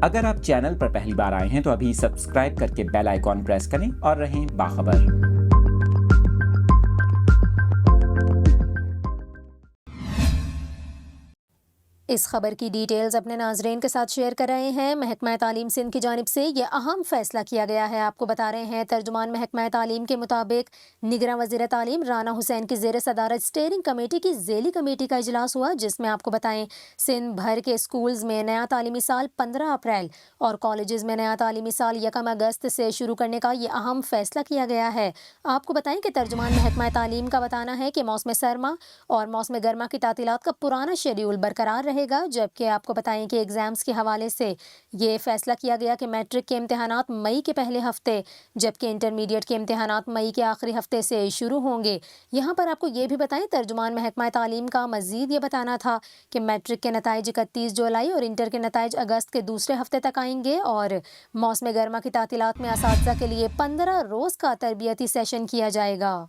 اگر آپ چینل پر پہلی بار آئے ہیں تو ابھی سبسکرائب کر کے بیل آئیکن پریس کریں اور رہیں باخبر۔ اس خبر کی ڈیٹیلز اپنے ناظرین کے ساتھ شیئر کر رہے ہیں۔ محکمہ تعلیم سندھ کی جانب سے یہ اہم فیصلہ کیا گیا ہے، آپ کو بتا رہے ہیں۔ ترجمان محکمہ تعلیم کے مطابق نگراں وزیر تعلیم رانا حسین کی زیر صدارت اسٹیئرنگ کمیٹی کی ذیلی کمیٹی کا اجلاس ہوا، جس میں آپ کو بتائیں سندھ بھر کے اسکولز میں نیا تعلیمی سال 15 اپریل اور کالجز میں نیا تعلیمی سال 1 اگست سے شروع کرنے کا یہ اہم فیصلہ کیا گیا ہے۔ آپ کو بتائیں کہ ترجمان محکمہ تعلیم کا بتانا ہے کہ موسم سرما اور موسم گرما کی تعطیلات کا پرانا شیڈیول برقرار رہے گا، جبکہ آپ کو بتائیں کہ ایگزامز کے حوالے سے یہ فیصلہ کیا گیا کہ میٹرک کے امتحانات مئی کے پہلے ہفتے جبکہ انٹرمیڈیٹ کے امتحانات مئی کے آخری ہفتے سے شروع ہوں گے۔ یہاں پر آپ کو یہ بھی بتائیں ترجمان محکمہ تعلیم کا مزید یہ بتانا تھا کہ میٹرک کے نتائج 31 جولائی اور انٹر کے نتائج اگست کے دوسرے ہفتے تک آئیں گے، اور موسم گرما کی تعطیلات میں اساتذہ کے لیے 15 روز کا تربیتی سیشن کیا جائے گا۔